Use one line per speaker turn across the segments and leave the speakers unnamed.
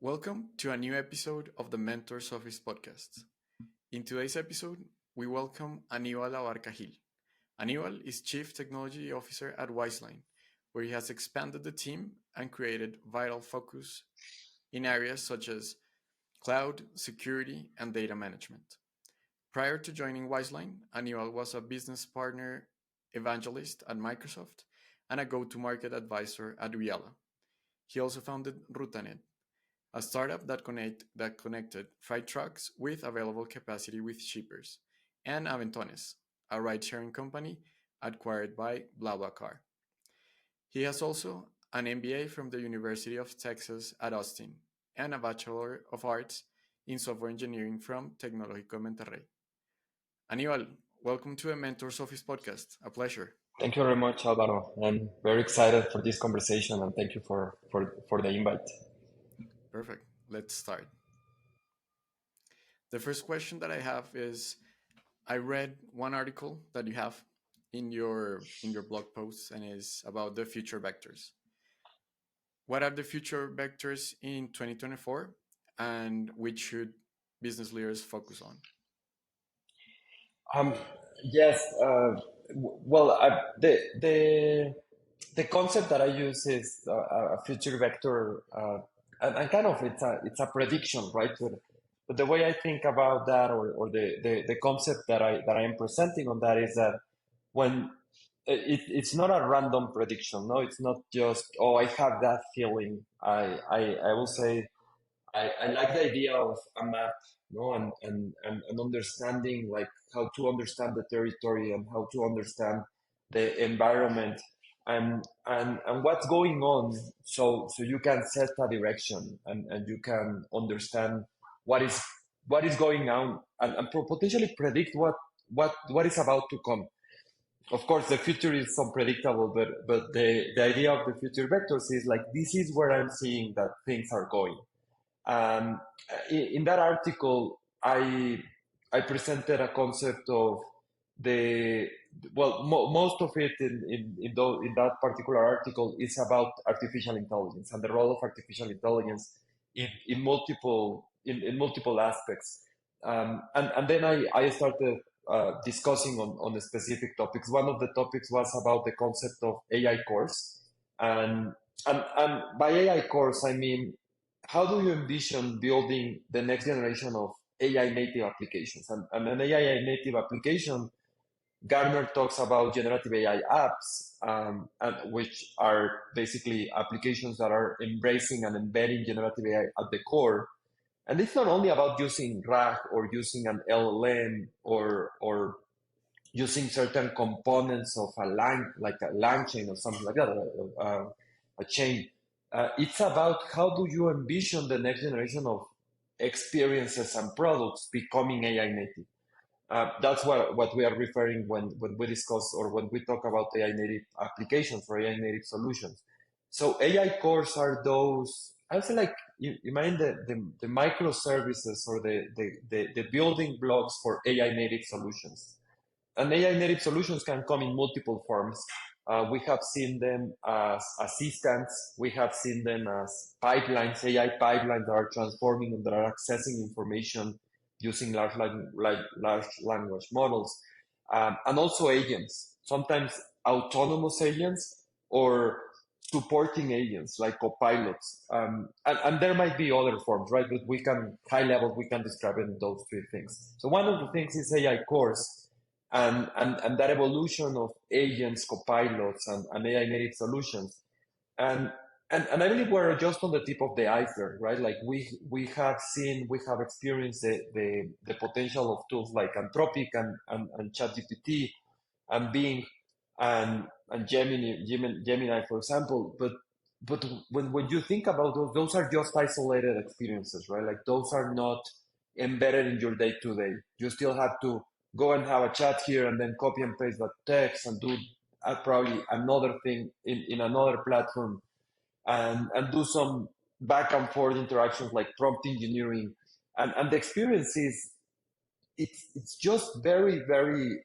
Welcome to a new episode of the Mentors Office podcast. In today's episode, we welcome Anibal Abarca Gil. Anibal is Chief Technology Officer at WizeLine, where he has expanded the team and created vital focus in areas such as cloud, security, and data management. Prior to joining WizeLine, Anibal was a business partner evangelist at Microsoft and a go-to-market advisor at Riala. He also founded Rutanet, a startup that connected freight trucks with available capacity with shippers, and Aventones, a ride-sharing company acquired by BlaBlaCar. He has also an MBA from the University of Texas at Austin and a Bachelor of Arts in Software Engineering from Tecnológico de Monterrey. Aníbal, welcome to a Mentors Office podcast. A pleasure.
Thank you very much, Alvaro. I'm very excited for this conversation and thank you for the invite.
Perfect. Let's start. The first question that I have is, I read one article that you have in your blog posts and is about the future vectors. What are the future vectors in 2024 and which should business leaders focus on?
Yes. The concept that I use is a future vector, and kind of it's a prediction, right? But the way I think about that, or the concept that I am presenting on that is that when it's not a random prediction. No, it's not just, oh, I have that feeling. I will say I like the idea of a map, no, and understanding, like, how to understand the territory and how to understand the environment and what's going on, so you can set a direction and you can understand what is going on and potentially predict what is about to come. Of course, the future is unpredictable, but the idea of the future vectors is like, this is where I'm seeing that things are going. In that article, I presented a concept of most of it in that particular article is about artificial intelligence and the role of artificial intelligence in multiple aspects. And then I started discussing on the specific topics. One of the topics was about the concept of AI cores, and by AI cores I mean, how do you envision building the next generation of AI native applications? And an AI native application, Gartner talks about generative AI apps, which are basically applications that are embracing and embedding generative AI at the core. And it's not only about using RAG or using an LLM or using certain components of a like a lang chain or something like that, a chain. It's about how do you envision the next generation of experiences and products becoming AI native. That's what we are referring when we discuss or when we talk about AI native applications or AI native solutions. So AI cores are those, I would say, like, you imagine the microservices or the building blocks for AI native solutions. And AI native solutions can come in multiple forms. We have seen them as assistants. We have seen them as pipelines, AI pipelines that are transforming and that are accessing information using large language models, and also agents, sometimes autonomous agents or supporting agents like copilots. And there might be other forms, right? But high level, we can describe it in those three things. So one of the things is AI cores. And that evolution of agents, copilots, and AI native solutions, and I believe we're just on the tip of the iceberg, right? Like we have experienced the potential of tools like Anthropic and ChatGPT and Bing and Gemini, for example. But when you think about those are just isolated experiences, right? Like, those are not embedded in your day to day. You still have to go and have a chat here and then copy and paste that text and do probably another thing in another platform and do some back and forth interactions like prompt engineering. And the experience is, it's just very, very,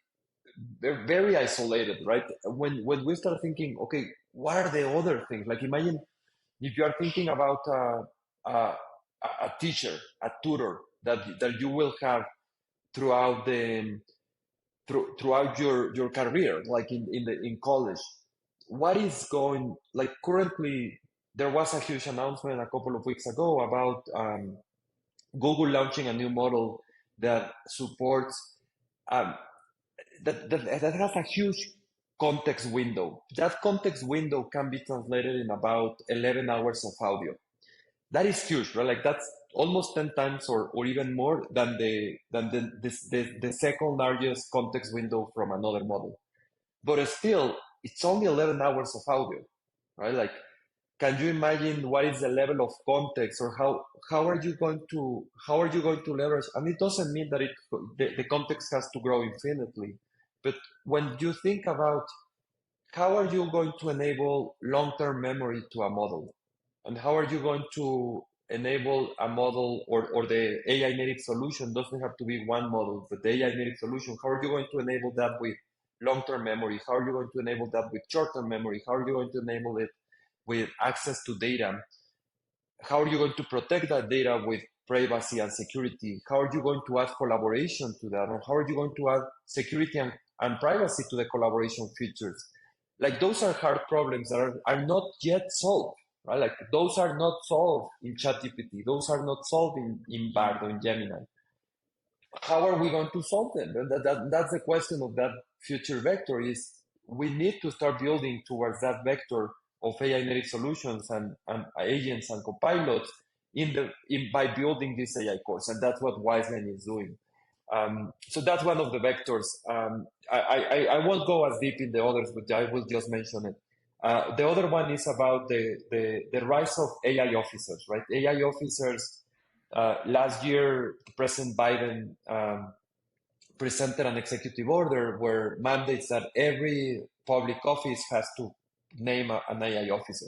very, very isolated, right? When we start thinking, okay, what are the other things? Like, imagine if you are thinking about a teacher, a tutor that you will have throughout the throughout your career, like in college. What is going like currently? There was a huge announcement a couple of weeks ago about Google launching a new model that supports um, that has a huge context window. That context window can be translated in about 11 hours of audio. That is huge, right? Like that's almost 10 times or even more than the second largest context window from another model. But still, it's only 11 hours of audio, right? Like, can you imagine what is the level of context or how are you going to leverage? And it doesn't mean that the context has to grow infinitely, but when you think about how are you going to enable long-term memory to a model? And how are you going to enable a model or the AI native solution doesn't have to be one model, but the AI native solution, how are you going to enable that with long-term memory? How are you going to enable that with short-term memory? How are you going to enable it with access to data? How are you going to protect that data with privacy and security? How are you going to add collaboration to that? Or how are you going to add security and privacy to the collaboration features? Like those are hard problems that are not yet solved, right? Like those are not solved in ChatGPT. Those are not solved in Bard or in Gemini. How are we going to solve them? That's the question of that future vector is we need to start building towards that vector of AI native solutions and agents and copilots by building this AI course. And that's what WiseLine is doing. So that's one of the vectors. I won't go as deep in the others, but I will just mention it. The other one is about the rise of AI officers, right? AI officers. Last year, President Biden presented an executive order where mandates that every public office has to name an AI officer.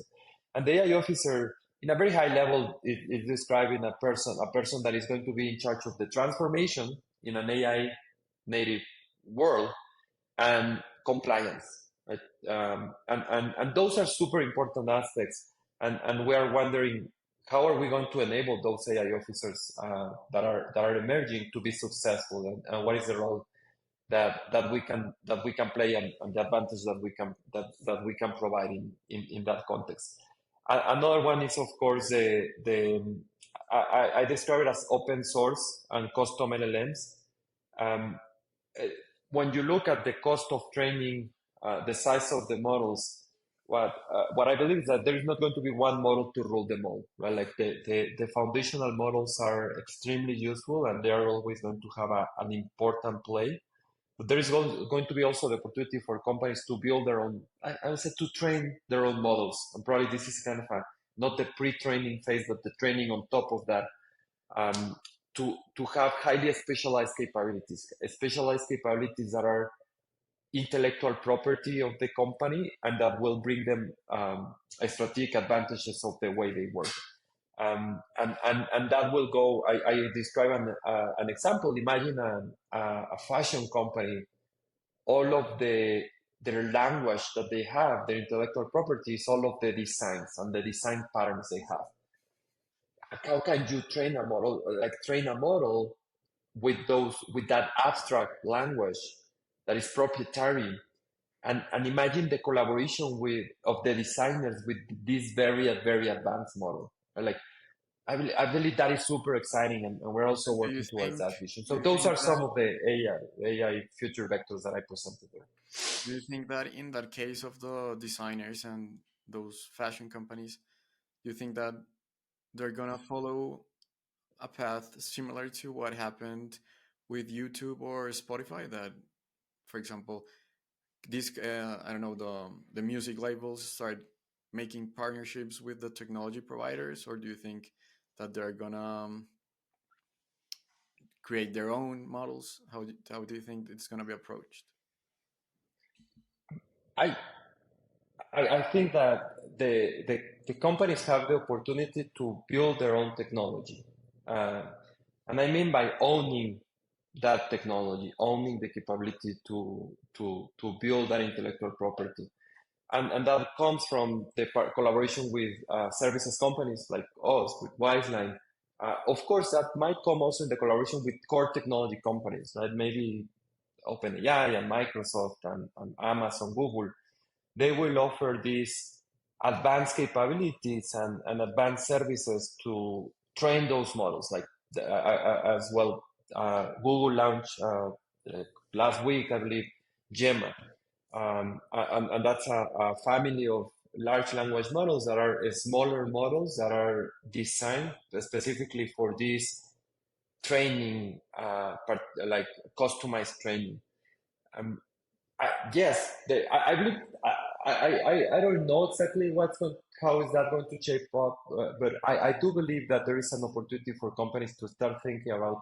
And the AI officer, in a very high level, is describing a person that is going to be in charge of the transformation in an AI native world and compliance. Right? And those are super important aspects. And we are wondering how are we going to enable those AI officers that are emerging to be successful, and what is the role that we can play and the advantage that we can provide in that context. Another one is of course I describe it as open source and custom LLMs. Um, when you look at the cost of training, the size of the models, what I believe is that there is not going to be one model to rule them all, right? Like the foundational models are extremely useful and they are always going to have an important play. But there is going to be also the opportunity for companies to build their own, I would say to train their own models. And probably this is kind of not the pre-training phase, but the training on top of that. To have highly specialized capabilities that are intellectual property of the company and that will bring them strategic advantages of the way they work. And that will go, I describe an example. Imagine a fashion company, all of their language that they have, their intellectual properties, all of the designs and the design patterns they have. How can you train a model, with that abstract language that is proprietary, and imagine the collaboration of the designers with this very advanced model. Like I believe that is super exciting, and we're also
Do you
working towards
think
that vision.
do
So
you
those
think
are
that
some of the AI future vectors that I presented there.
do you think that in that case of the designers and those fashion companies, do you think that they're gonna follow a path similar to what happened with YouTube or Spotify? That, for example, this I don't know, the music labels start making partnerships with the technology providers, or do you think that they're gonna create their own models? How do you think it's gonna be approached?
I I think that the companies have the opportunity to build their own technology. Uh, and I mean by owning that technology, owning the capability to build that intellectual property. And that comes from the collaboration with services companies like us, with WizeLine, Of course, that might come also in the collaboration with core technology companies, right? Maybe OpenAI and Microsoft and Amazon, Google, they will offer these advanced capabilities and advanced services to train those models. Like as well, Google launched last week, I believe, Gemma, and that's a family of large language models that are smaller models that are designed specifically for this training, like customized training. Um, yes, I believe I don't know exactly how is that going to shape up, but I do believe that there is an opportunity for companies to start thinking about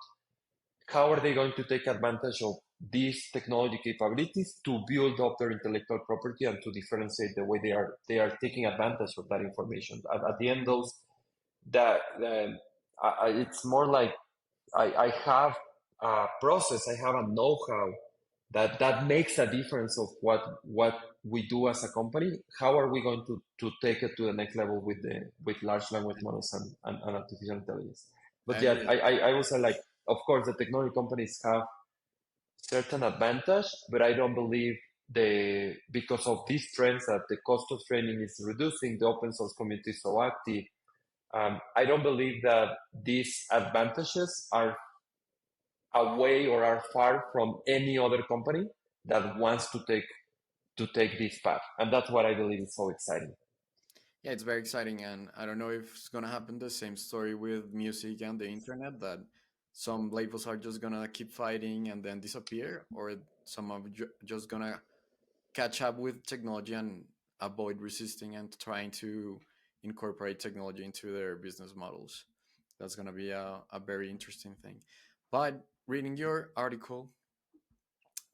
how are they going to take advantage of these technology capabilities to build up their intellectual property and to differentiate the way they are taking advantage of that information. At the end, those that it's more like I have a process, I have a know-how that makes a difference of what we do as a company. How are we going to take it to the next level with large language models and artificial intelligence?
I
But yeah,
agree.
I would say, like, of course the technology companies have certain advantage, but I don't believe because of these trends that the cost of training is reducing, the open source community is so active. I don't believe that these advantages are away or are far from any other company that wants to take this path, and that's what I believe is so exciting.
Yeah, it's very exciting, and I don't know if it's gonna happen the same story with music and the internet, that some labels are just gonna keep fighting and then disappear, or some are just gonna catch up with technology and avoid resisting and trying to incorporate technology into their business models. That's gonna be a very interesting thing. But reading your article,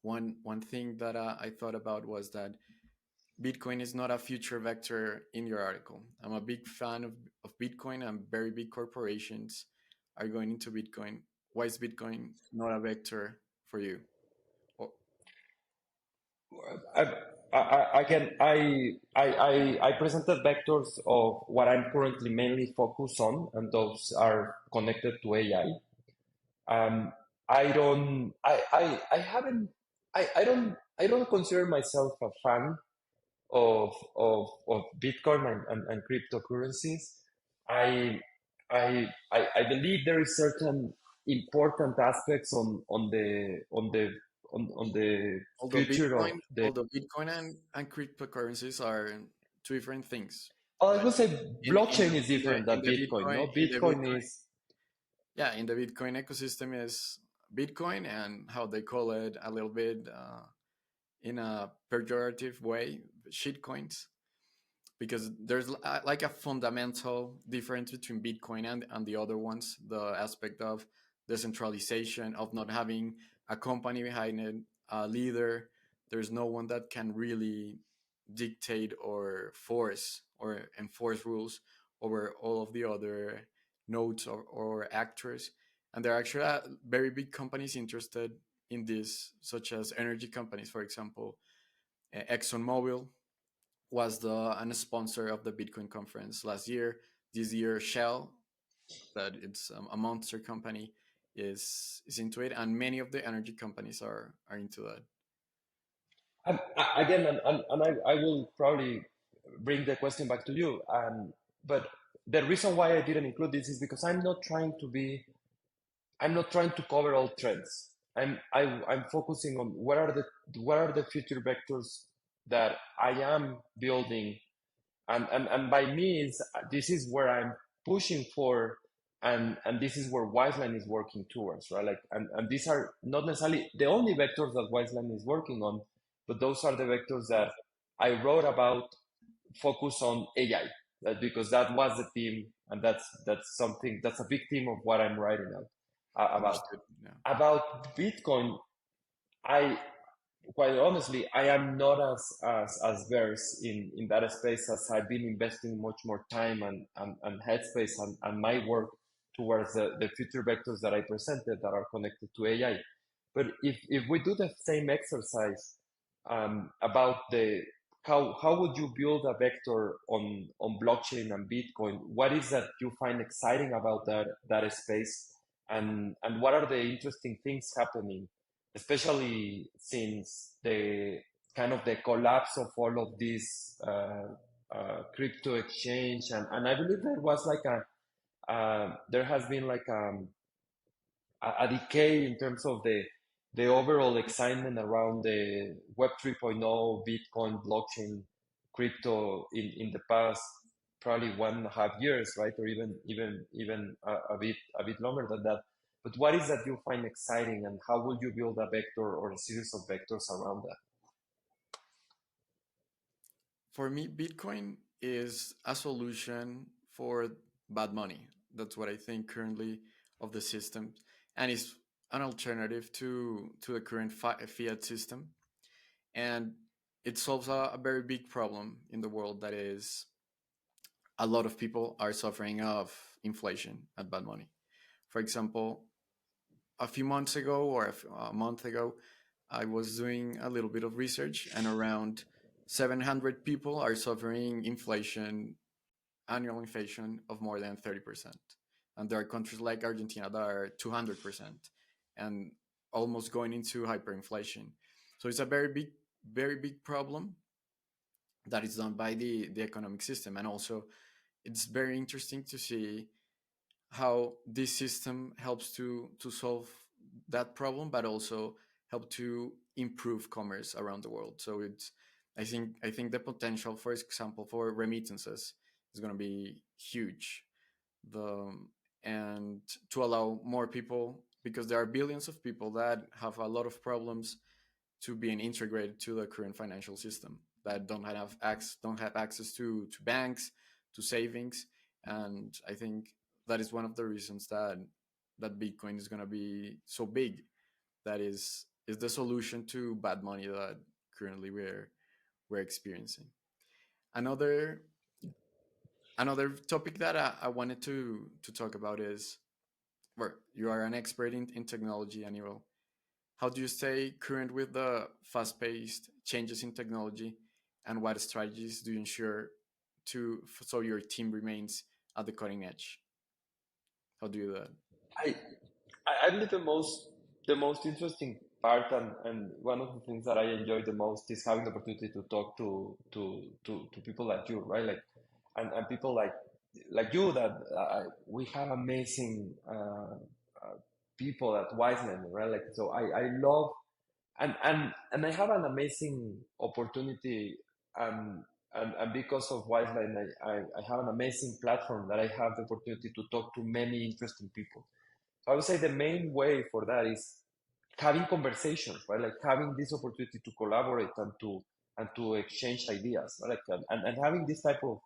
one thing that I thought about was that Bitcoin is not a future vector in your article. I'm a big fan of Bitcoin, and very big corporations are going into Bitcoin. Why is Bitcoin not a vector for you? Or,
I, Again, I presented vectors of what I'm currently mainly focused on, and those are connected to AI. Um, I don't, I haven't, I don't consider myself a fan of Bitcoin and cryptocurrencies. I, I believe there is certain important aspects on the
although
future of
Bitcoin,
the.
although Bitcoin and cryptocurrencies are two different things,
I
right?
would say
In
blockchain is different
in
than
the
Bitcoin.
Bitcoin
No,
in the
Bitcoin
Bitcoin
is.
yeah, in the Bitcoin ecosystem is Bitcoin, and how they call it a little bit in a pejorative way, shit coins, because there's like a fundamental difference between Bitcoin and the other ones. The aspect of decentralization, of not having a company behind it, a leader. There's no one that can really dictate or force or enforce rules over all of the other nodes or actors. And there are actually very big companies interested in this, such as energy companies, for example. ExxonMobil was a sponsor of the Bitcoin conference last year. This year, Shell, that it's a monster company, is into it, and many of the energy companies are into that.
Again, and I will probably bring the question back to you. But the reason why I didn't include this is because I'm not trying to cover all trends. I'm focusing on what are the future vectors that I am building, and by means, this is where I'm pushing for, and this is where WiseLine is working towards, right? Like, and these are not necessarily the only vectors that WiseLine is working on, but those are the vectors that I wrote about, focus on AI, because that was the theme, and that's a big theme of what I'm writing about.
Understood. Yeah.
About Bitcoin, I quite honestly, I am not as versed in that space, as I've been investing much more time and headspace and my work towards the future vectors that I presented that are connected to AI. But if we do the same exercise about the how would you build a vector on blockchain and Bitcoin? What is that you find exciting about that space, and what are the interesting things happening, especially since the kind of the collapse of all of these crypto exchange, and I believe there was like there has been like a decay in terms of the overall excitement around the Web 3.0, Bitcoin, blockchain, crypto in the past probably 1.5 years, right, or even a bit longer than that. But what is that you find exciting, and how will you build a vector or a series of vectors around that?
For me, Bitcoin is a solution for bad money. That's what I think currently of the system, and it's an alternative to the current fiat system. And it solves a very big problem in the world, that is a lot of people are suffering of inflation and bad money. For example, a few months ago or a month ago, I was doing a little bit of research, and around 700 people are suffering annual inflation of more than 30%. And there are countries like Argentina that are 200% and almost going into hyperinflation. So it's a very big problem that is done by the economic system. And also, it's very interesting to see how this system helps to solve that problem, but also help to improve commerce around the world. So it's I think the potential, for example, for remittances is going to be huge. The and to allow more people, because there are billions of people that have a lot of problems to being integrated to the current financial system, that don't have access to banks, to savings. And I think that is one of the reasons that Bitcoin is going to be so big. That is the solution to bad money that currently we're experiencing. Another another topic that I wanted to talk about is, well, you are an expert in technology, Anibal. How do you stay current with the fast-paced changes in technology, and what strategies do you ensure so your team remains at the cutting edge? How do you do that?
I I believe the most interesting part, and one of the things that I enjoy the most is having the opportunity to talk to people like you, right? Like and people like you that we have amazing people at WiseLine, right? Like so I love and I have an amazing opportunity, and and because of WiseLine I have an amazing platform that I have the opportunity to talk to many interesting people. So I would say the main way for that is having conversations, right? Like having this opportunity to collaborate and to exchange ideas, right? Like and having this type of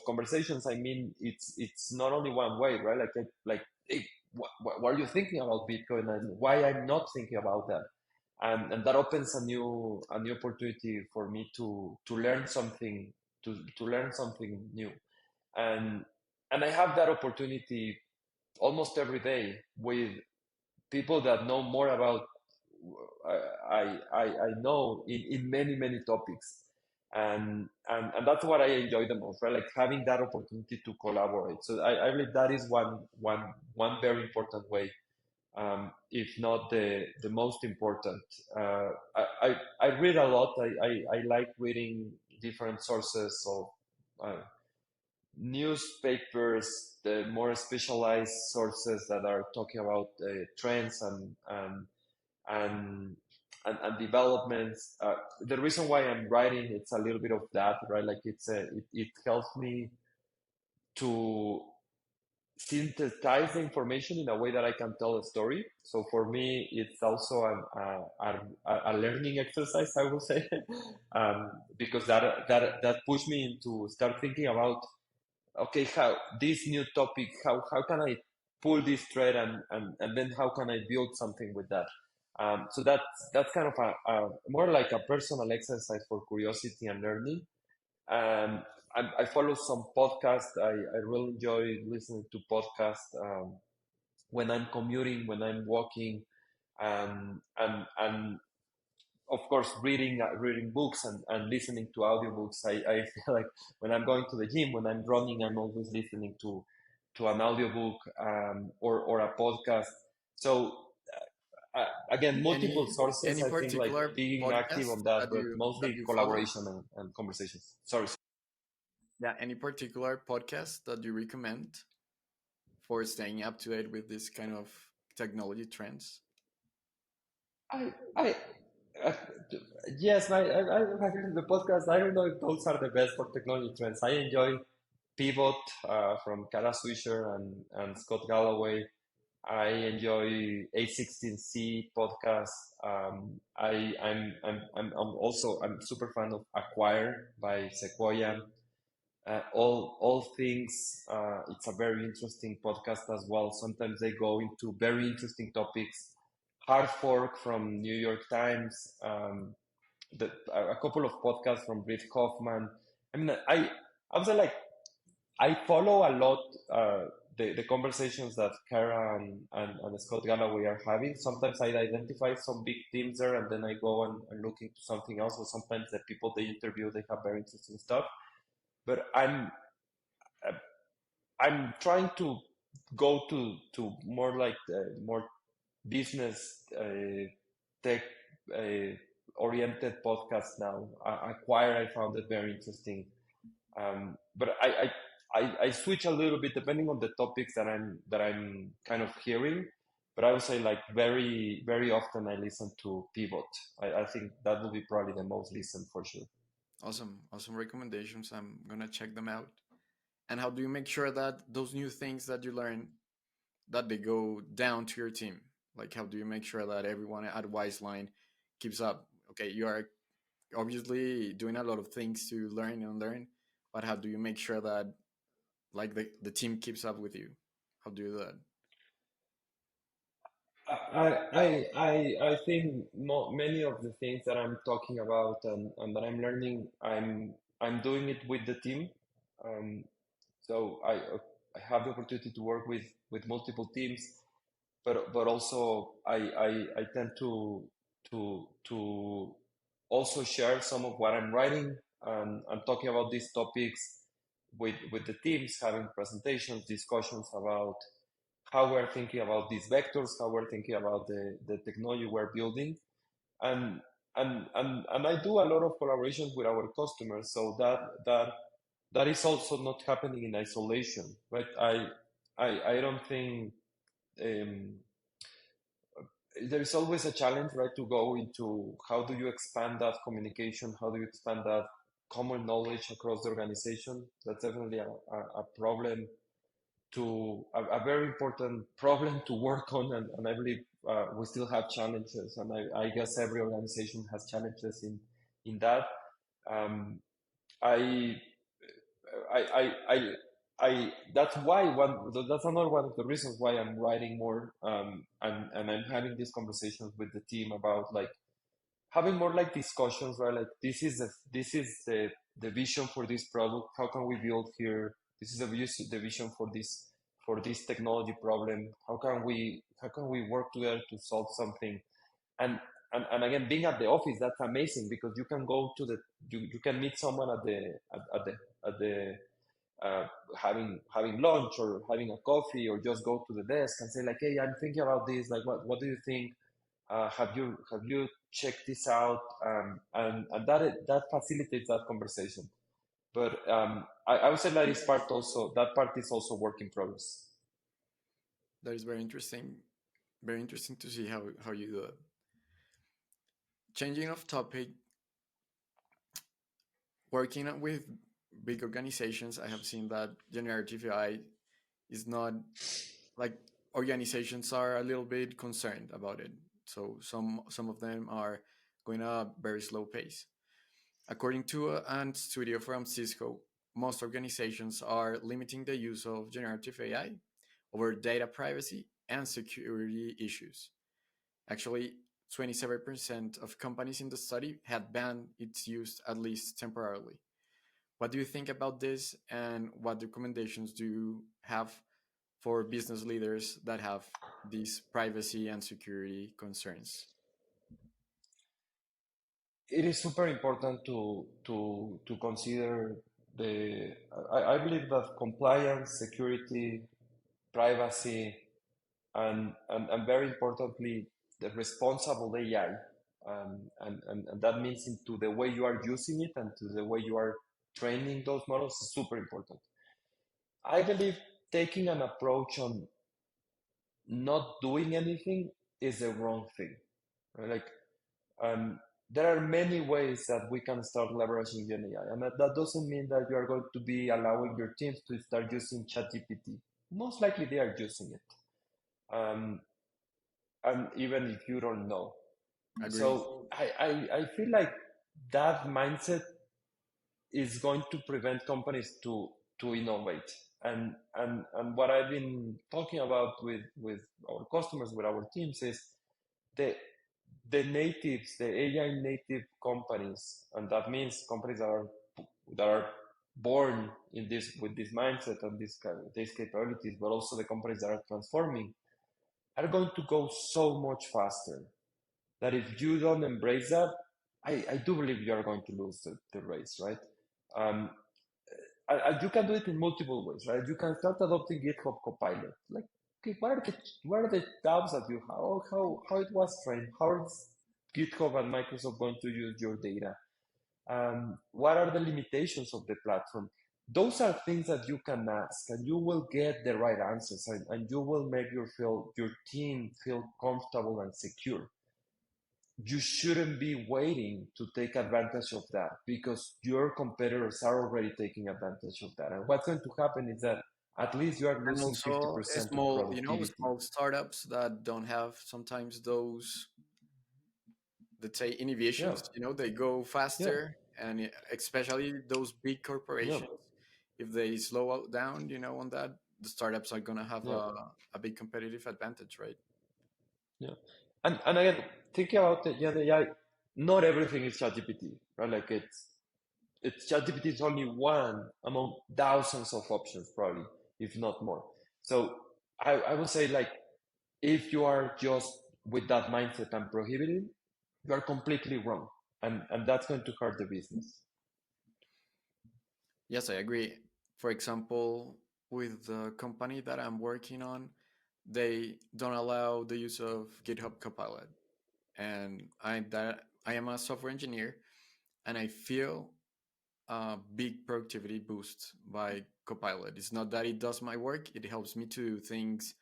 conversations. I mean, it's not only one way, right? Like hey, what are you thinking about Bitcoin, and why I'm not thinking about that? And that opens a new opportunity for me to learn something, to learn something new. And and I have that opportunity almost every day with people that know more about I know in many topics, and that's what I enjoy the most, right? Like having that opportunity to collaborate. So I believe that is one very important way, if not the most important. I read a lot. I like reading different sources of newspapers, the more specialized sources that are talking about trends and and developments. The reason why I'm writing, it's a little bit of that, right? Like it helps me to synthesize the information in a way that I can tell a story. So for me, it's also a learning exercise, I will say, because that pushed me into start thinking about, okay, how this new topic, how can I pull this thread, and then how can I build something with that? So that's kind of a more like a personal exercise for curiosity and learning. Um, I follow some podcasts. I really enjoy listening to podcasts when I'm commuting, when I'm walking, and of course, reading books and listening to audiobooks. I feel like when I'm going to the gym, when I'm running, I'm always listening to an audiobook or a podcast. So again, multiple sources.
Any
I think like
particular
being active
podcast
on that, but
that
mostly
you follow?
collaboration and conversations. Sorry.
Yeah, any particular podcast that you recommend for staying up to date with this kind of technology trends?
I uh, yes, I agree with the podcast. I don't know if those are the best for technology trends. I enjoy Pivot from Kara Swisher and Scott Galloway. I enjoy A16C podcast. I'm also I'm super fan of Acquire by Sequoia. All things. It's a very interesting podcast as well. Sometimes they go into very interesting topics. Hard Fork from New York Times. A couple of podcasts from Reid Hoffman. I mean, I was like I follow a lot the conversations that Kara and Scott Galloway are having. Sometimes I identify some big themes there, and then I go and look into something else. Or sometimes the people they interview they have very interesting stuff. But uh, I'm trying to go to more like more business tech uh, oriented podcasts now. Acquire I found it very interesting. But I switch a little bit depending on the topics that I'm kind of hearing. But I would say like very often I listen to Pivot. I think that will be probably the most listened for sure.
Awesome recommendations. I'm gonna check them out. And how do you make sure that those new things that you learn that they go down to your team? Like, how do you make sure that everyone at WiseLine keeps up? Okay, you are obviously doing a lot of things to learn and learn, but how do you make sure that like the team keeps up with you? How do you do that?
I think many of the things that I'm talking about and that I'm learning, I'm doing it with the team. Um, so I have the opportunity to work with multiple teams, but also I tend to also share some of what I'm writing and talking about these topics with the teams, having presentations, discussions about how we're thinking about these vectors, how we're thinking about the technology we're building. And and I do a lot of collaborations with our customers, so that is also not happening in isolation, right? I don't think um, there is always a challenge, right, to go into how do you expand that communication, how do you expand that common knowledge across the organization. That's definitely a problem a very important problem to work on, and I believe we still have challenges, and I guess every organization has challenges in that. Um, I, I that's why that's another one of the reasons why I'm writing more, and I'm having these conversations with the team about like having more like discussions, right? Like this is the vision for this product. How can we build here? This is the vision for this technology problem. How can we work together to solve something? And and again, being at the office, that's amazing because you can go to you can meet someone at the uh, having lunch or having a coffee or just go to the desk and say like, hey, I'm thinking about this. Like, what do you think? Have you checked this out? And that facilitates that conversation. But I would say that is part also that part is also work in progress.
That is very interesting. Very interesting to see how you do it. Changing of topic, working with big organizations, I have seen that generative AI is not like organizations are a little bit concerned about it. So some of them are going at a very slow pace. According to an studio from Cisco, most organizations are limiting the use of generative AI over data privacy and security issues. Actually, 27% of companies in the study had banned its use at least temporarily. What do you think about this, and what recommendations do you have for business leaders that have these privacy and security concerns?
it is super important to consider the I believe that compliance, security, privacy, and very importantly, the responsible AI. And that means into the way you are using it and to the way you are training those models is super important. I believe taking an approach on not doing anything is the wrong thing. Right? Like, um, there are many ways that we can start leveraging Gen AI, and that doesn't mean that you are going to be allowing your teams to start using ChatGPT. Most likely, they are using it, and even if you don't know.
Agree.
So I feel like that mindset is going to prevent companies to innovate. And what I've been talking about with our customers, with our teams, is the the natives, the AI native companies, and that means companies that are born in this with this mindset and these capabilities, but also the companies that are transforming, are going to go so much faster that if you don't embrace that, I do believe you are going to lose the race, right? Um, and you can do it in multiple ways, right? You can start adopting GitHub Copilot. Like, okay, what are the doubts that you have? How it was trained? How is GitHub and Microsoft going to use your data? What are the limitations of the platform? Those are things that you can ask, and you will get the right answers, and you will make your team feel comfortable and secure. You shouldn't be waiting to take advantage of that because your competitors are already taking advantage of that. And what's going to happen is that at least you are
And
losing
also
50% of
small,
productivity.
small startups that don't have sometimes those, let's say,
Yeah,
innovations. They go
yeah,
faster, and especially those big
yeah,
corporations, if they slow down, on that, the startups are gonna have
yeah,
a big competitive advantage, right?
yeah. And again, thinking about the AI, not everything is ChatGPT, right? Like it's ChatGPT is only one among thousands of options, probably, if not more. So I would say, like, if you are just with that mindset and prohibiting, you are completely wrong. And that's going to hurt the business.
Yes, I agree. For example, with the company that I'm working on, they don't allow the use of GitHub Copilot, and I am a software engineer, and I feel a big productivity boost by Copilot. It's not that it does my work; it helps me to do things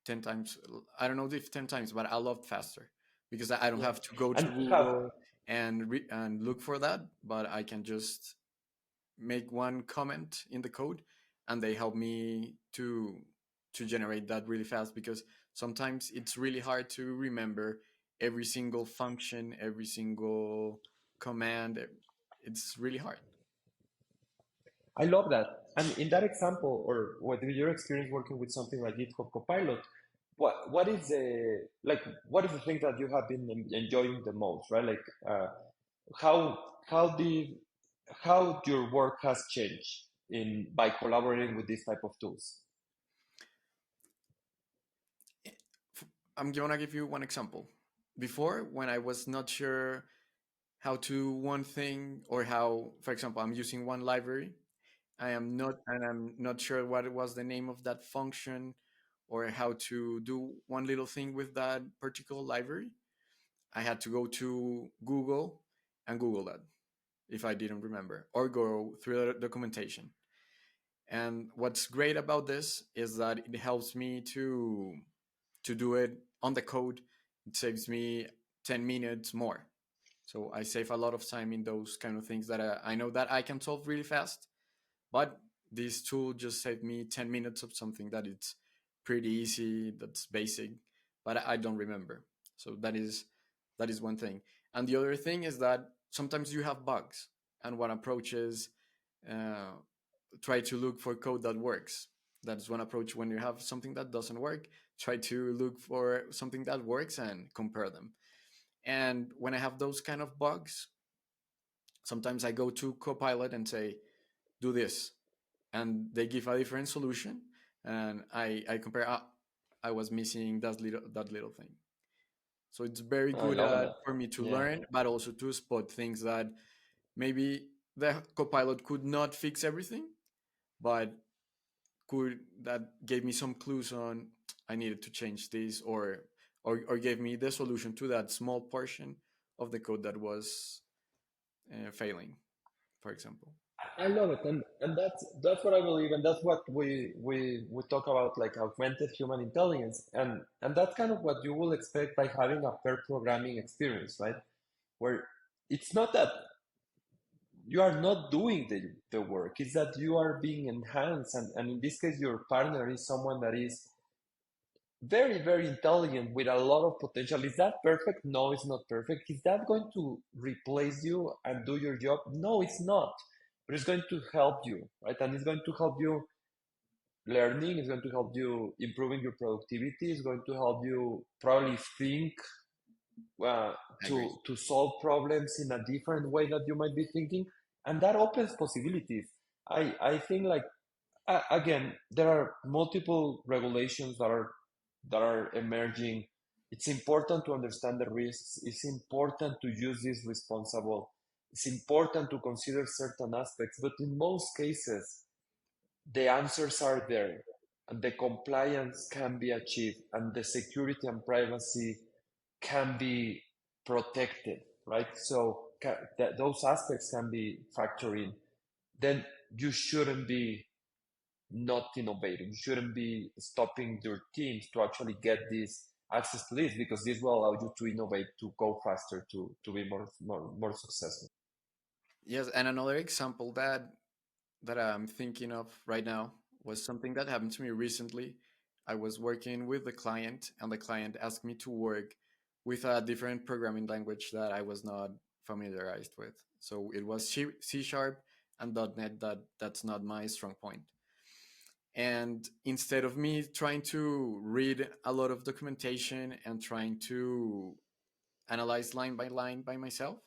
10 times. I don't know if 10 times, but a lot faster because I don't
Yeah.
have to go to
And have
Google and look for that, but I can just make one comment in the code, and they help me to generate that really fast, because sometimes it's really hard to remember every single function, every single command. It's really hard.
I love that. And in that example, or with your experience working with something like GitHub Copilot, what is the thing that you have been enjoying the most, right? Like, how how the how your work has changed in by collaborating with this type of tools.
I'm gonna give you one example. Before, when I was not sure how to one thing, or how, for example, I'm using one library, I'm not sure what was the name of that function, or how to do one little thing with that particular library. I had to go to Google and Google that if I didn't remember, or go through the documentation. And what's great about this is that it helps me to do it on the code. It saves me 10 minutes more. So I save a lot of time in those kind of things that I know that I can solve really fast. But this tool just saved me 10 minutes of something that it's pretty easy, that's basic, but I don't remember. So that is one thing. And the other thing is that sometimes you have bugs, and one approach is uh, try to look for code that works. That's one approach. When you have something that doesn't work, try to look for something that works and compare them. And when I have those kind of bugs, sometimes I go to Copilot and say, do this, and they give a different solution, and I compare. I was missing that little thing. So it's very
I
good
love
at
that.
for me to
Yeah.
learn, but also to spot things that maybe the copilot could not fix everything, but could that gave me some clues on I needed to change this, or gave me the solution to that small portion of the code that was failing, for example.
I love it, and that's what I believe, and that's what we talk about, like augmented human intelligence, and that's kind of what you will expect by having a pair programming experience, right? Where it's not that you are not doing the work, it's that you are being enhanced, and in this case, your partner is someone that is very, very intelligent with a lot of potential. Is that perfect? No, it's not perfect. Is that going to replace you and do your job? No, it's not. But it's going to help you, right? And it's going to help you learning, it's going to help you improving your productivity, it's going to help you probably think uh,
I agree.
to solve problems in a different way that you might be thinking. And that opens possibilities. I think like again, there are multiple regulations that are emerging. It's important to understand the risks. It's important to use this responsible. It's important to consider certain aspects, but in most cases, the answers are there, and the compliance can be achieved, and the security and privacy can be protected, right? So those aspects can be factored in. Then you shouldn't be not innovating. You shouldn't be stopping your teams to actually get this access to this, because this will allow you to innovate, to go faster, to be more successful.
Yes, and another example that I'm thinking of right now was something that happened to me recently. I was working with the client, and the client asked me to work with a different programming language that I was not familiarized with. So it was C Sharp and .NET. That's not my strong point. And instead of me trying to read a lot of documentation and trying to analyze line by line by myself,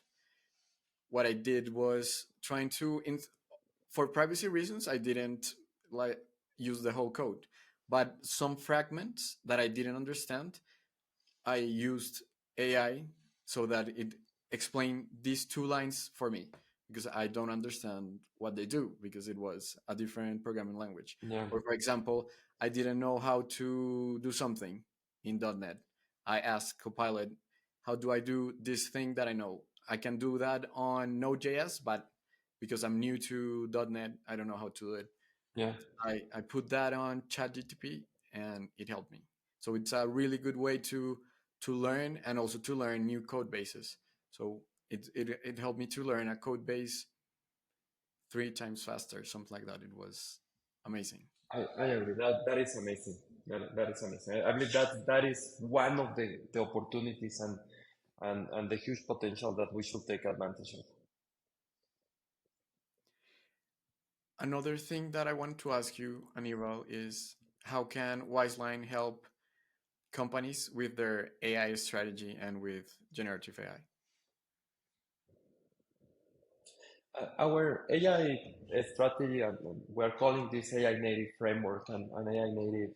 what I did was trying to for privacy reasons, I didn't like use the whole code, but some fragments that I didn't understand, I used AI so that it explained these two lines for me because I don't understand what they do because it was a different programming language.
Yeah,
Or for example, I didn't know how to do something in .NET. I asked Copilot, how do I do this thing that I know? I can do that on Node.js, but because I'm new to .NET, I don't know how to do it.
yeah.
I put that on ChatGTP and it helped me. So it's a really good way to learn and also to learn new code bases. So it helped me to learn a code base 3 times faster, something like that. It was amazing.
I agree. That is amazing. That is amazing. I believe that is one of the opportunities and the huge potential that we should take advantage of.
Another thing that I want to ask you, Anibal, is how can WiseLine help companies with their AI strategy and with generative AI?
Our AI strategy, and we're calling this AI native framework and AI native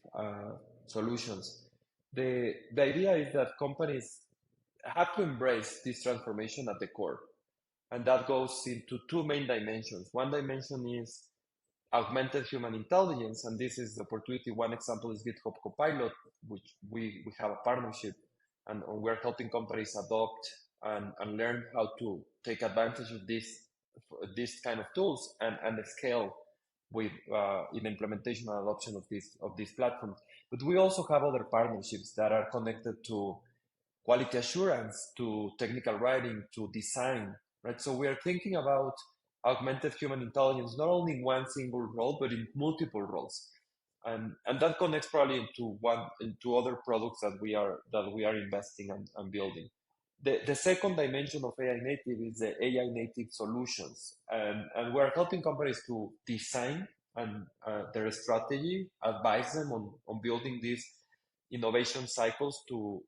solutions. The idea is that companies have to embrace this transformation at the core. And that goes into two main dimensions. One dimension is augmented human intelligence, and this is the opportunity. One example is GitHub Copilot, which we have a partnership, and we're helping companies adopt and learn how to take advantage of this kind of tools and scale with in implementation and adoption of these platforms. But we also have other partnerships that are connected to quality assurance, to technical writing, to design, right? So we are thinking about augmented human intelligence not only in one single role, but in multiple roles. And that connects probably into other products that we are investing and building. The second dimension of AI native is the AI native solutions, and we're helping companies to design and their strategy, advise them on building these innovation cycles to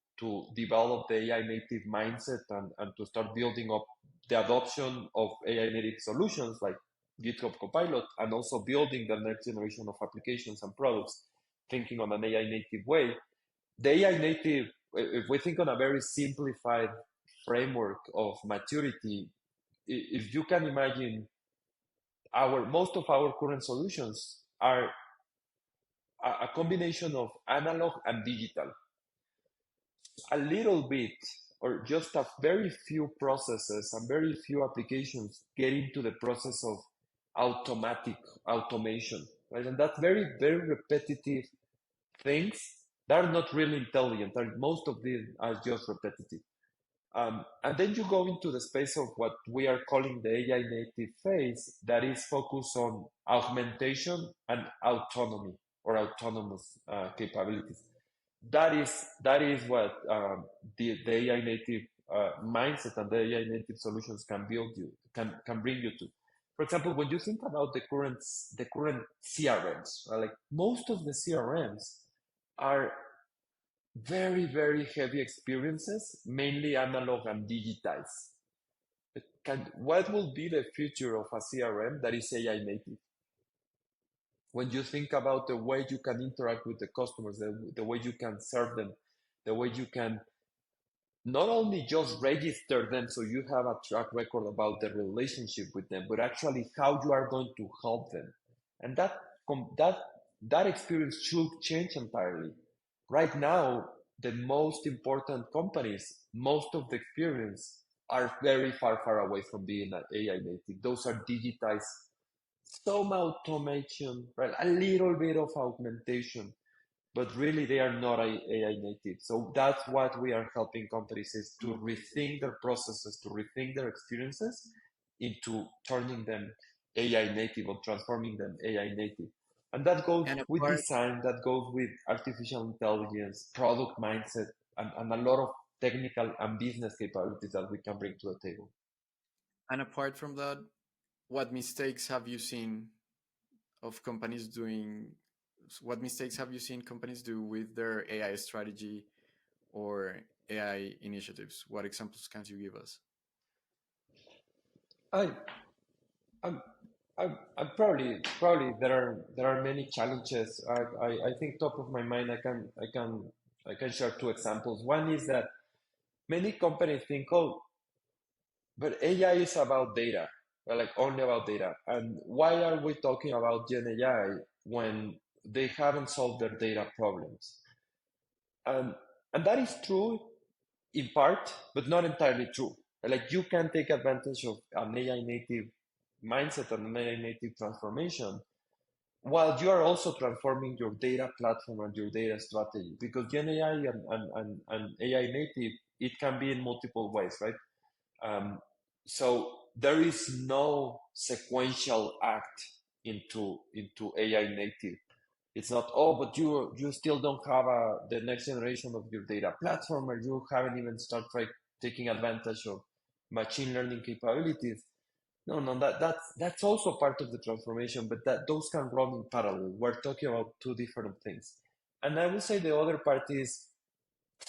develop the AI native mindset and to start building up the adoption of AI native solutions like GitHub Copilot, and also building the next generation of applications and products thinking on an AI native way. The AI native if we think on a very simplified framework of maturity, if you can imagine, our most of our current solutions are a combination of analog and digital. A little bit, or just a very few processes and very few applications get into the process of automatic automation, right? And that's very, very repetitive things that are not really intelligent. Most of these are just repetitive. And then you go into the space of what we are calling the AI native phase, that is focused on augmentation and autonomy or autonomous capabilities. That is what the AI native mindset and the AI native solutions can build you can bring you to. For example, when you think about the current CRMs, like most of the CRMs are very, very heavy experiences, mainly analog and digitized. What will be the future of a CRM that is AI native? When you think about the way you can interact with the customers, the way you can serve them, the way you can not only just register them so you have a track record about the relationship with them, but actually how you are going to help them. And that experience should change entirely. Right now, the most important companies, most of the experience are very far, far away from being an AI native. Those are digitized, some automation, right? A little bit of augmentation, but really they are not AI native. So that's what we are helping companies is to rethink their processes, to rethink their experiences into turning them AI native or transforming them AI native. And that goes
And
with
apart
design, that goes with artificial intelligence, product mindset, and a lot of technical and business capabilities that we can bring to the table.
and apart from that, what mistakes have you seen of companies doing? What mistakes have you seen companies do with their AI strategy or AI initiatives? What examples can you give us?
I, I'm, I'm probably there are many challenges. I think top of my mind I can share two examples. One is that many companies think, oh, but AI is about data, or like only about data. And why are we talking about Gen AI when they haven't solved their data problems? And and that is true in part, but not entirely true. Like you can take advantage of an AI native mindset and an AI native transformation while you are also transforming your data platform and your data strategy. Because Gen AI and AI native, it can be in multiple ways, right? Um, so there is no sequential act into AI native. It's not, oh, but you still don't have the next generation of your data platform, or you haven't even started taking advantage of machine learning capabilities. No, no, that's also part of the transformation, but that those can run in parallel. We're talking about two different things. And I would say the other part is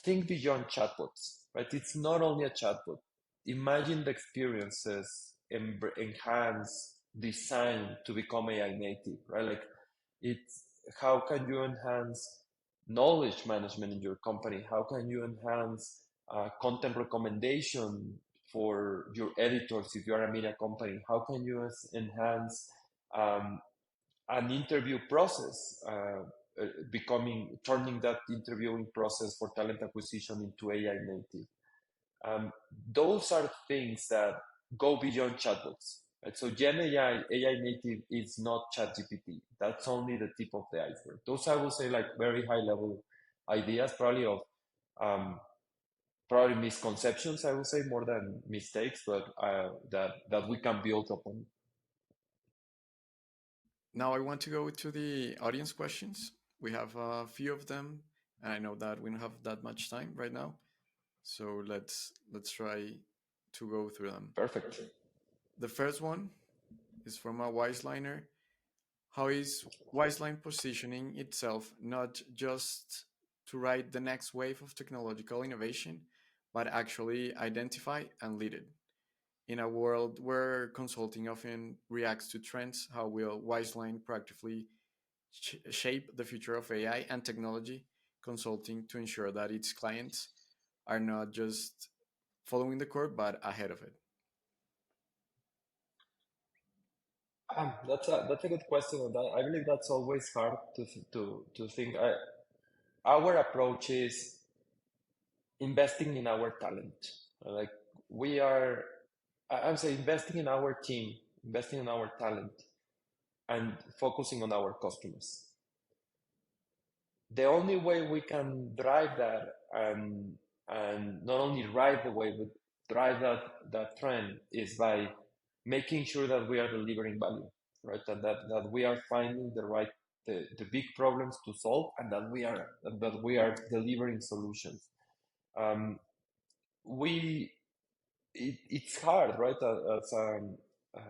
think beyond chatbots, right? It's not only a chatbot. Imagine the experiences enhance, design to become AI native, right? Like it's how can you enhance knowledge management in your company? How can you enhance content recommendation for your editors if you are a media company? How can you enhance um, an interview process, turning that interviewing process for talent acquisition into AI native? Um, those are things that go beyond chatbots. Right? So Gen AI native is not ChatGPT. That's only the tip of the iceberg. Those I would say like very high level ideas, probably of um, probably misconceptions. I would say more than mistakes, but that we can build upon.
Now I want to go to the audience questions. We have a few of them, and I know that we don't have that much time right now. So let's try to go through them.
Perfect.
The first one is from a Wiseliner. How is Wiseline positioning itself not just to ride the next wave of technological innovation, but actually identify and lead it? In a world where consulting often reacts to trends, how will Wiseline practically shape the future of AI and technology consulting to ensure that its clients are not just following the curve but ahead of it?
That's a good question, and I believe that's always hard to think. Our approach is investing in our talent. Like we are, I would say, investing in our team, investing in our talent, and focusing on our customers. The only way we can drive that and not only ride the wave, but drive that trend is by making sure that we are delivering value, right? And that we are finding the big problems to solve, and that we are delivering solutions. Um, we it's hard, right?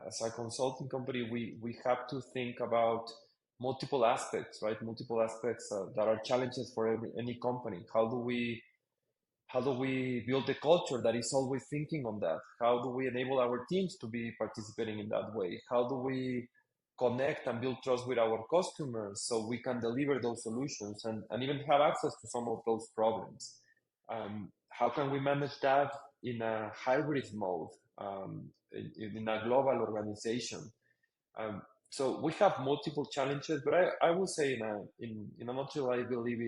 As a consulting company, we have to think about multiple aspects, right? Multiple aspects that are challenges for any company. How do we build a culture that is always thinking on that? How do we enable our teams to be participating in that way? How do we connect and build trust with our customers so we can deliver those solutions and even have access to some of those problems? How can we manage that in a hybrid mode, in a global organization? Um, so we have multiple challenges, but I will say in a nutshell, I believe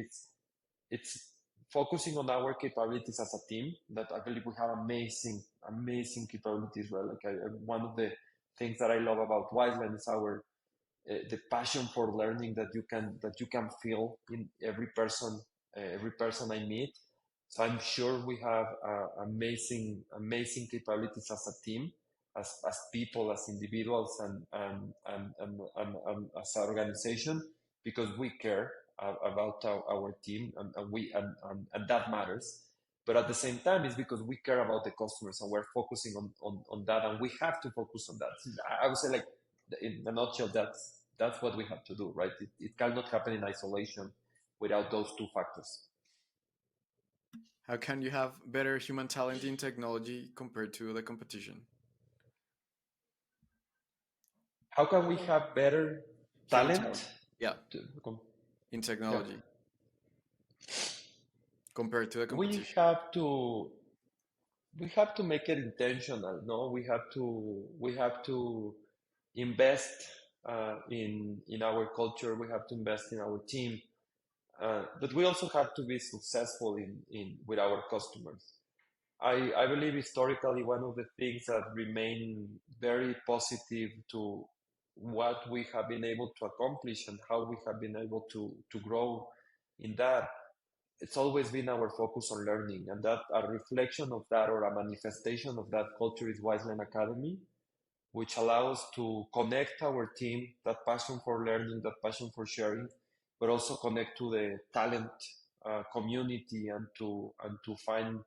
it's focusing on our capabilities as a team. That I believe we have amazing capabilities. Right, one of the things that I love about WiseLine is our the passion for learning that you can feel in every person I meet. So I'm sure we have amazing capabilities as a team, as people, as individuals, and as an organization, because we care about our team, and that matters. But at the same time, it's because we care about the customers and we're focusing on that, and we have to focus on that. I would say, like, in a nutshell, that's what we have to do, right? It cannot happen in isolation without those two factors.
How can you have better human talent in technology compared to the competition?
How can we have better
Human talent,
talent?
yeah,
To,
in
yeah,
technology compared to the
we
competition.
have to we have to make it intentional. No, we have to invest in our culture. We have to invest in our team, but we also have to be successful in with our customers. I believe historically one of the things that remain very positive to what we have been able to accomplish and how we have been able to grow in that, it's always been our focus on learning, and that a reflection of that or a manifestation of that culture is Wiseline Academy, which allows to connect our team, that passion for learning, that passion for sharing, but also connect to the talent community and to find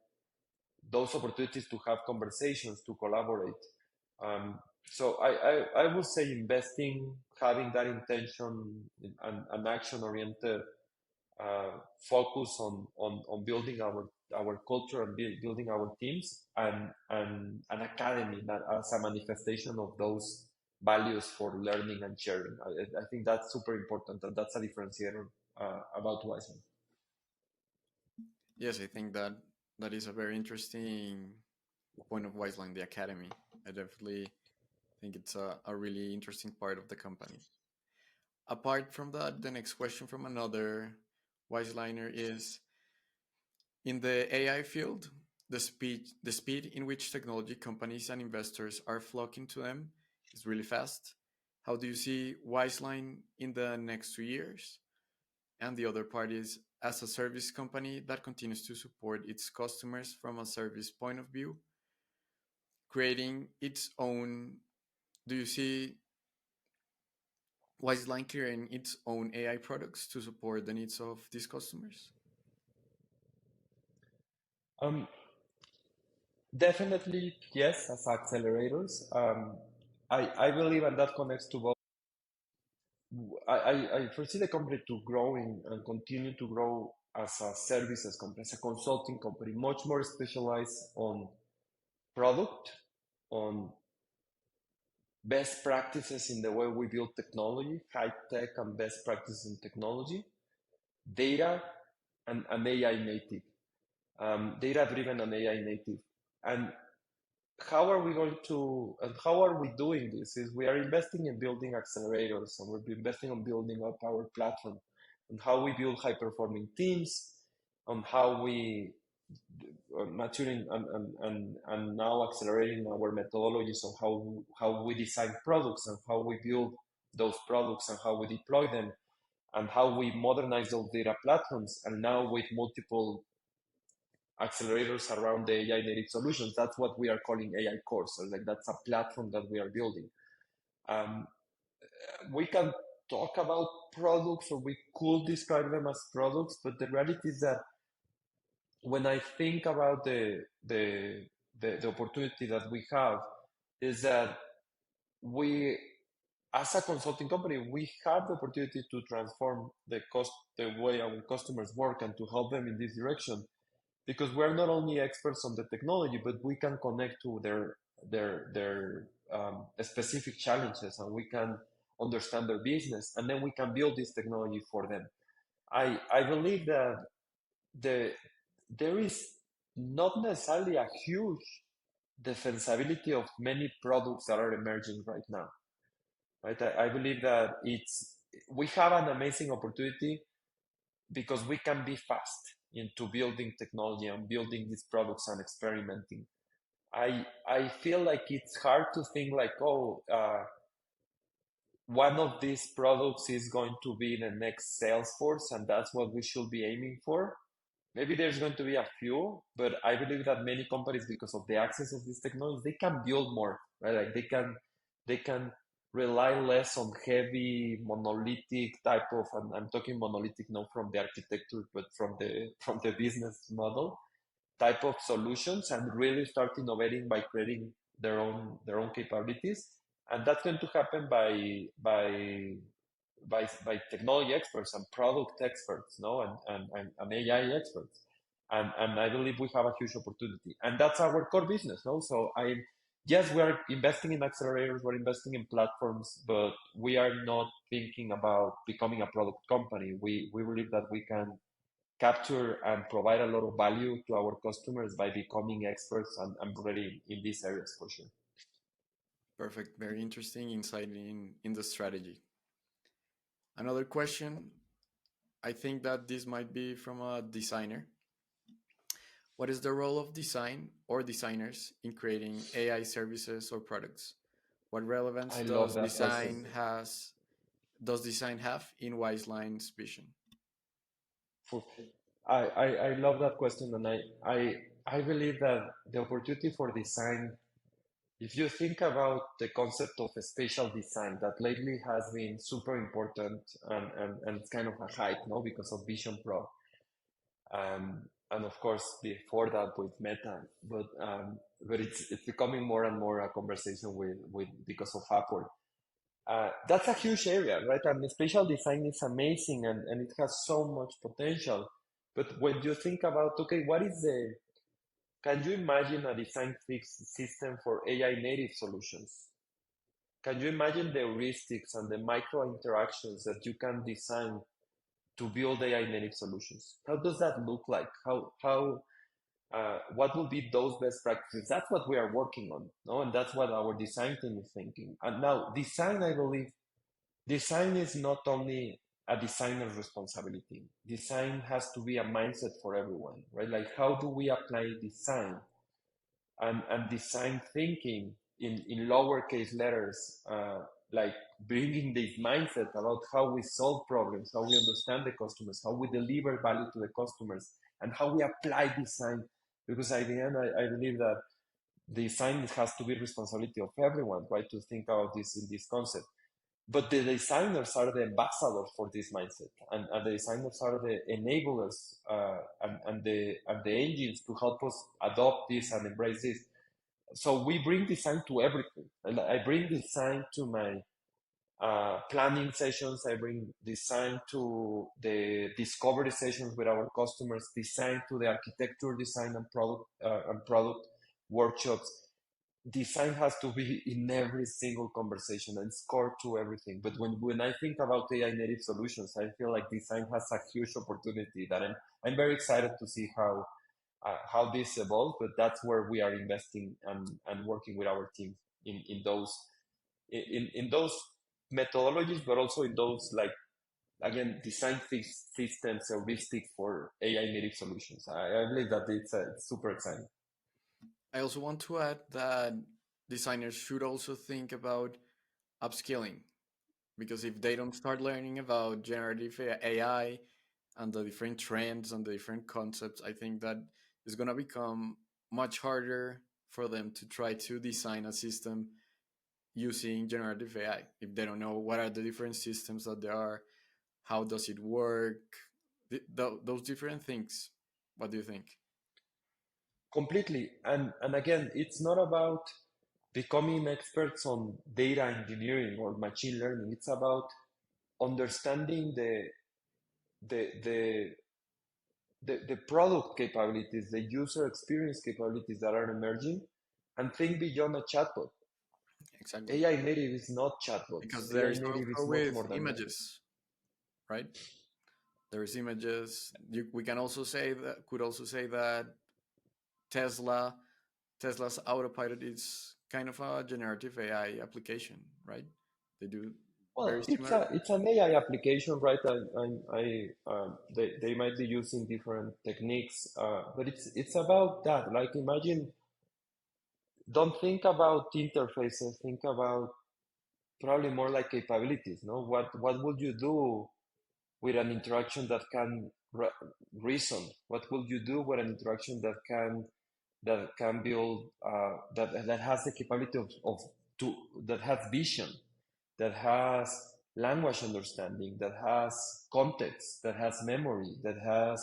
those opportunities to have conversations, to collaborate. So I would say investing, having that intention and action oriented focus on building our culture and building our teams and an academy that as a manifestation of those values for learning and sharing. I think that's super important, and that's a differentiator about Wiseman.
Yes, I think that that is a very interesting point of Wiseline, the academy. I definitely think it's a really interesting part of the company. Apart from that, the next question from another Wiseliner is, in the AI field, the speed in which technology companies and investors are flocking to them is really fast. How do you see Wiseline in the next 2 years? And the other part is, as a service company that continues to support its customers from a service point of view, creating its own, do you see Wiseline creating its own AI products to support the needs of these customers?
Um, Definitely, yes, as accelerators. I believe, and that connects to both. I foresee the company to growing and continue to grow as a services company, as a consulting company, much more specialized on product, on best practices in the way we build technology, high tech and best practices in technology, data, and AI native, data-driven and AI native. And how are we going to, and how are we doing this? Is we are investing in building accelerators, and we're investing on building up our platform, and how we build high-performing teams, on how we maturing and now accelerating our methodologies on how we design products and how we build those products and how we deploy them and how we modernize those data platforms. And now with multiple accelerators around the AI native solutions, that's what we are calling AI cores. So like that's a platform that we are building. Um, we can talk about products, or we could describe them as products, but the reality is that when I think about the opportunity that we have, is that we, as a consulting company, we have the opportunity to transform the way our customers work and to help them in this direction, because we're not only experts on the technology, but we can connect to their specific challenges, and we can understand their business, and then we can build this technology for them. I believe that the there is not necessarily a huge defensibility of many products that are emerging right now. Right? I believe that we have an amazing opportunity because we can be fast into building technology and building these products and experimenting. I feel like it's hard to think like, oh, one of these products is going to be the next Salesforce, and that's what we should be aiming for. Maybe there's going to be a few, but I believe that many companies, because of the access of this technology, they can build more, right? Like they can rely less on heavy monolithic type of, and I'm talking monolithic not from the architecture, but from the business model type of solutions, and really start innovating by creating their own capabilities. And that's going to happen by technology experts and product experts, no, and AI experts. And I believe we have a huge opportunity. And that's our core business, no? So yes, we're investing in accelerators, we're investing in platforms, but we are not thinking about becoming a product company. We believe that we can capture and provide a lot of value to our customers by becoming experts and ready in these areas for sure.
Perfect. Very interesting insight in the strategy. Another question, I think that this might be from a designer. What is the role of design or designers in creating AI services or products? What relevance
I love that question.
does design have in WiseLine's vision?
For- I love that question, and I believe that the opportunity for design, if you think about the concept of spatial design that lately has been super important, and it's kind of a hype, no, because of Vision Pro, and of course before that with Meta, but it's becoming more and more a conversation with because of Apple. That's a huge area, right? And spatial design is amazing, and it has so much potential. But when you think about, okay, can you imagine a design fix system for AI native solutions? Can you imagine the heuristics and the micro interactions that you can design to build AI native solutions? How does that look like? What will be those best practices? That's what we are working on, no? And that's what our design team is thinking. And now design, I believe, design is not only a designer's responsibility. Design has to be a mindset for everyone, right? Like how do we apply design and design thinking in lowercase letters, like bringing this mindset about how we solve problems, how we understand the customers, how we deliver value to the customers, and how we apply design. Because at the end, I believe that design has to be responsibility of everyone, right? To think about this in this concept. But the designers are the ambassadors for this mindset, and the designers are the enablers, and the engines to help us adopt this and embrace this. So we bring design to everything. I bring design to my planning sessions. I bring design to the discovery sessions with our customers. Design to the architecture design and product workshops. design has to be in every single conversation and it's core to everything. But when I think about AI native solutions, I feel like design has a huge opportunity that I'm very excited to see how this evolves. But that's where we are investing and working with our team in those in those methodologies, but also in those like again design systems heuristic for AI native solutions. I believe that it's super exciting.
I also want to add that designers should also think about upskilling, because if they don't start learning about generative AI and the different trends and the different concepts, I think that it's going to become much harder for them to try to design a system using generative AI if they don't know what are the different systems that there are, how does it work, those different things. What do you think?
Completely. And again, it's not about becoming experts on data engineering or machine learning. It's about understanding the the the product capabilities, the user experience capabilities that are emerging, and think beyond a chatbot.
Exactly,
AI native is not chatbots.
because there
AI
is
native is
also
much
with
more than that.
images, right? There's images. We can also say that, could also say that tesla Tesla's autopilot is kind of a generative AI application, right? They do very
Well,
similar.
it's an AI application, right? They might be using different techniques, but it's about that. Like imagine, don't think about interfaces. Think about probably more like capabilities. No, what would you do with an interaction that can reason? What will you do with an interaction that can build that has the capability of to that has vision, that has language understanding, that has context, that has memory, that has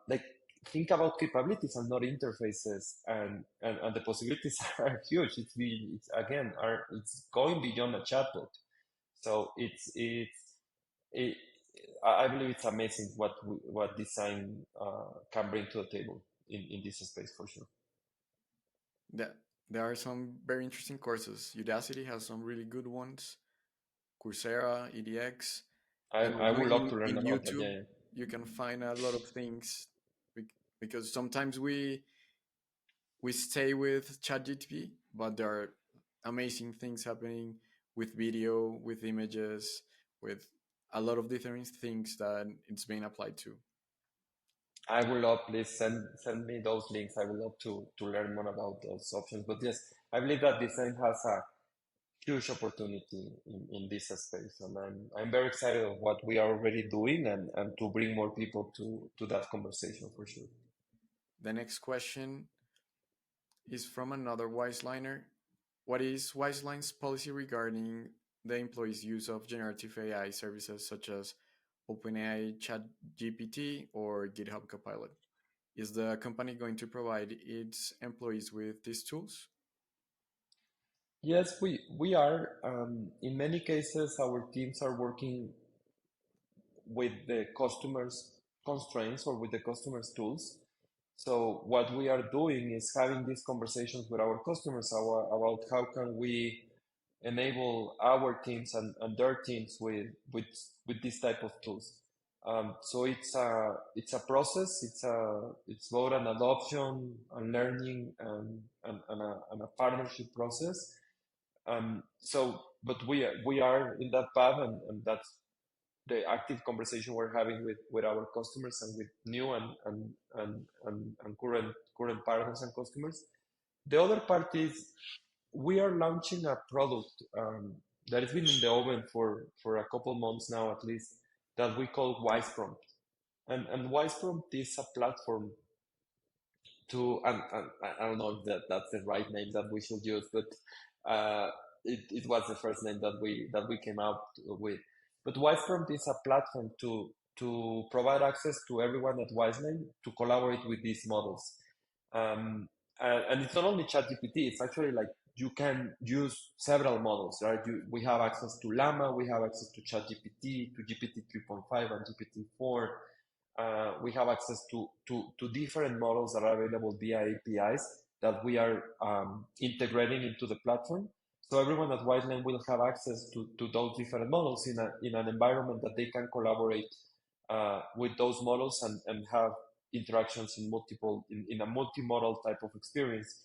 like think about capabilities and not interfaces, and the possibilities are huge. It's again are it's going beyond a chatbot. So it, I believe it's amazing what design can bring to the table in this space for sure.
That there are some very interesting courses. Udacity has some really good ones. Coursera, EDX, and
I
also
would love to learn
in
about that.
YouTube
Yeah.
you can find a lot of things, because sometimes we stay with ChatGPT, but there are amazing things happening with video, with images, with a lot of different things that it's being applied to.
I would love, please send me those links. I would love to learn more about those options. But yes, I believe that design has a huge opportunity in this space, and I'm very excited of what we are already doing and to bring more people to that conversation for sure.
The next question is from another Wiseliner. What is Wiseline's policy regarding the employees' use of generative AI services such as OpenAI ChatGPT or GitHub Copilot? Is the company going to provide its employees with these tools?
Yes, we are. In many cases, our teams are working with the customer's constraints or with the customer's tools. So what we are doing is having these conversations with our customers about how can we enable our teams and their teams with this type of tools. So it's a process. It's both an adoption, and learning, and a partnership process. But we are in that path, and that's the active conversation we're having with our customers and with new and current partners and customers. The other part is we are launching a product that has been in the oven for a couple months now at least, that we call WisePrompt. And WisePrompt is a platform to, and I don't know if that's the right name that we should use, but it was the first name that we came out with. But WisePrompt is a platform to provide access to everyone at WiseLine to collaborate with these models. And it's not only ChatGPT; it's actually like you can use several models, right? We have access to Llama, we have access to ChatGPT, to GPT 3.5 and GPT 4. We have access to different models that are available via APIs that we are integrating into the platform. So everyone at WizeLine will have access to those different models in an environment that they can collaborate with those models and have interactions in a multimodal type of experience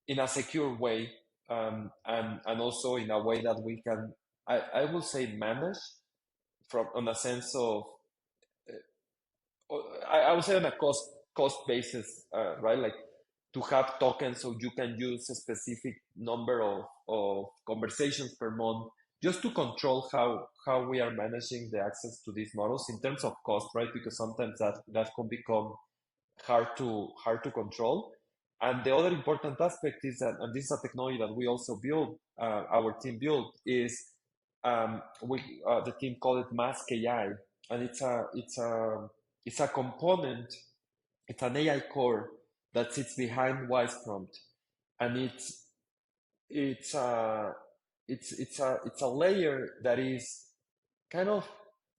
in a secure way, and also in a way that we can, I will say, manage from on a sense of I would say on a cost basis, right? Like to have tokens so you can use a specific number of conversations per month just to control how we are managing the access to these models in terms of cost, right? Because sometimes that can become hard to control. And the other important aspect is that, and this is a technology that we also build, our team built, is the team called it Mask AI, and it's a component, it's an AI core that sits behind WisePrompt, and it's a it's a layer that is kind of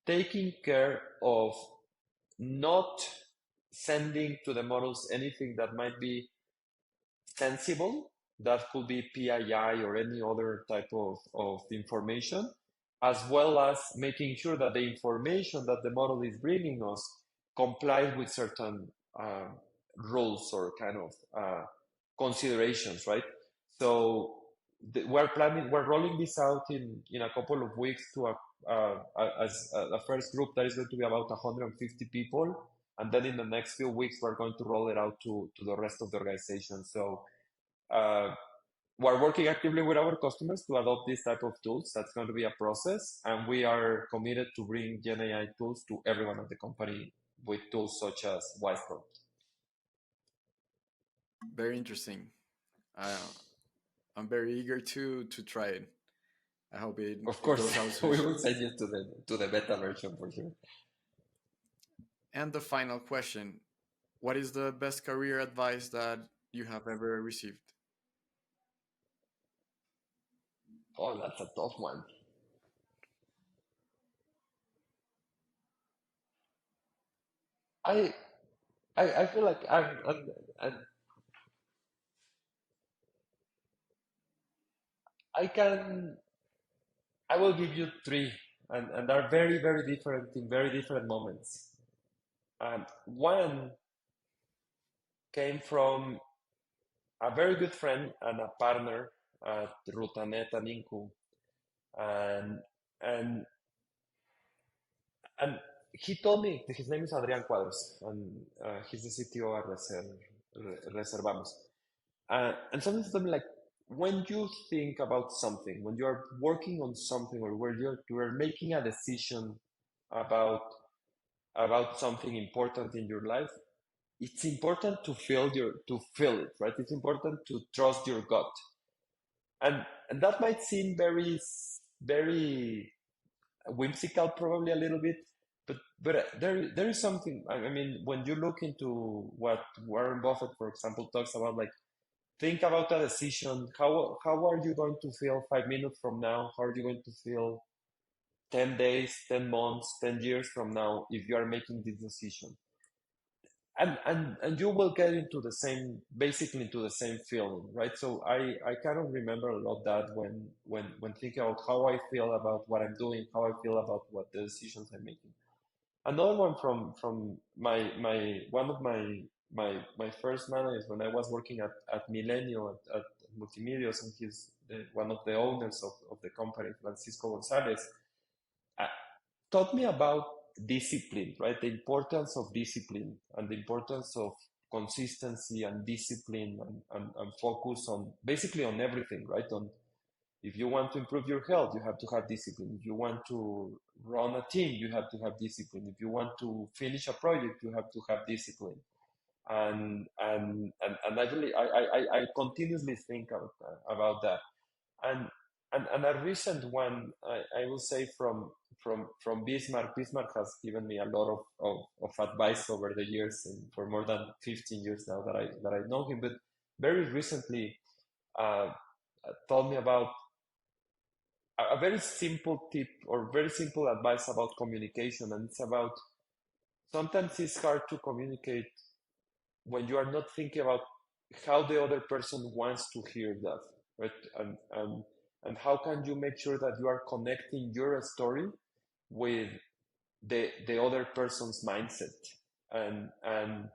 taking care of not sending to the models anything that might be sensible, that could be PII or any other type of information, as well as making sure that the information that the model is bringing us complies with certain rules or kind of considerations, right? So we're rolling this out in a couple of weeks to a first group that is going to be about 150 people. And then in the next few weeks, we're going to roll it out to the rest of the organization. So uh, we're working actively with our customers to adopt this type of tools. That's going to be a process. And we are committed to bring Gen AI tools to everyone at the company with tools such as WisePro.
Very interesting. I'm very eager to try it. I hope
Of
it
course,
goes out soon.
we will send you to the beta version for sure.
And the final question: what is the best career advice that you have ever received?
Oh, that's a tough one. I I feel like I'm I can I will give you three, and they're very very different in very different moments. One came from a very good friend and a partner at Rutanet and Inku, and and and he told me his name is Adrián Cuadros, and he's the CTO at Reservamos. And something to me like, when you think about something, when you're working on something, or where you're making a decision about something important in your life, it's important to feel it, right? It's important to trust your gut, and that might seem very whimsical, probably a little bit, but there is something. I mean, when you look into what Warren Buffett, for example, talks about, like, think about a decision. How are you going to feel 5 minutes from now? How are you going to feel 10 days, 10 months, 10 years from now if you are making this decision? And you will get into basically into the same feeling, right? So I kind of remember a lot that when thinking about how I feel about what I'm doing, how I feel about what the decisions I'm making. Another one from my one of my first managers when I was working at Milenio at Multimedios, and he's one of the owners of the company, Francisco Gonzalez, uh, taught me about discipline, right? The importance of discipline and the importance of consistency and discipline and focus on basically on everything, right? On If you want to improve your health, you have to have discipline. If you want to run a team, you have to have discipline. If you want to finish a project, you have to have discipline. And I really I continuously think about that. And and a recent one, I will say from Bismarck. Bismarck has given me a lot of advice over the years, and for more than 15 years now that I know him. But very recently, uh, told me about a very simple tip or very simple advice about communication, and it's about, sometimes it's hard to communicate when you are not thinking about how the other person wants to hear that, right? And how can you make sure that you are connecting your story with the other person's mindset, and and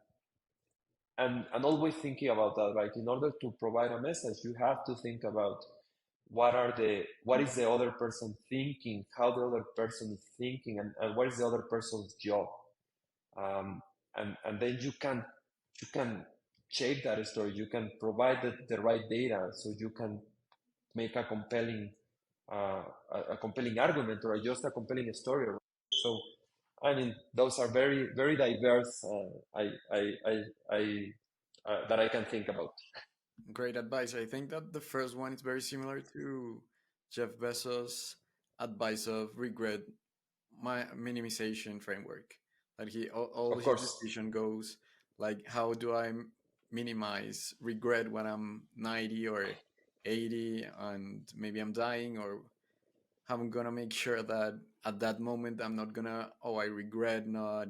and always thinking about that, right? In order to provide a message, you have to think about what is the other person thinking, how the other person is thinking, and what is the other person's job. And then you can shape that story. You can provide the right data, so you can make a compelling argument, or just a compelling story. So, I mean, those are very diverse. That I can think about.
Great advice. I think that the first one is very similar to Jeff Bezos' advice of regret my minimization framework. That all
Of
his
course,
decision goes like, how do I minimize regret when I'm 90 or 80 and maybe I'm dying, or how I'm gonna make sure that at that moment I'm not gonna, oh, I regret not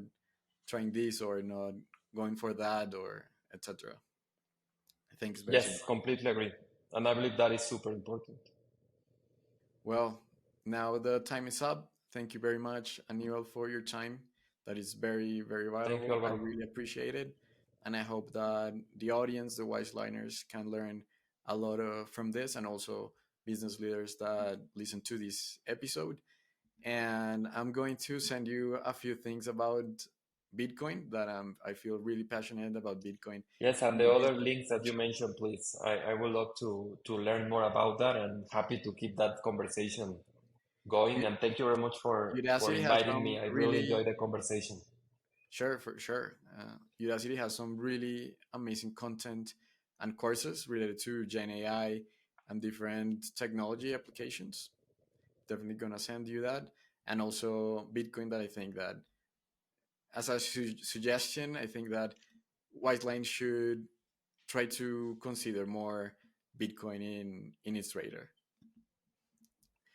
trying this or not going for that or etc. I think it's very
yes,
similar.
completely agree, and I believe that is super important.
Well, now the time is up. Thank you very much, Aníbal, for your time. That is very
Thank you,
valuable. I
Alvaro.
really appreciate it. And I hope that the audience, the Wiseliners, can learn a lot from this, and also business leaders that listen to this episode. And I'm going to send you a few things about Bitcoin that I feel really passionate about Bitcoin.
Yes, and
And
the
this
other links that you mentioned, please. I would love to learn more about that, and happy to keep that conversation going. And thank you very much for
Udacity has
inviting me.
some
I really
really
enjoyed the conversation.
Sure, for sure. Udacity has some really amazing content and courses related to Gen AI and different technology applications. Definitely gonna send you that, and also Bitcoin. That I think that as a suggestion, I think that WiseLine should try to consider more Bitcoin in its radar.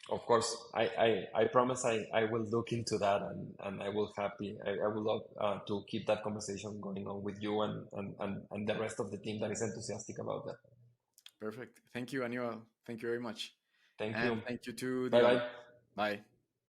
Of course, I promise I will look into that, and I will love to keep that conversation going on with you, and the rest of the team that is enthusiastic about that.
Perfect. Thank you, Anuel. Thank you very much,
Thank
and
you.
thank you to the
Bye
audience.
bye.
Bye.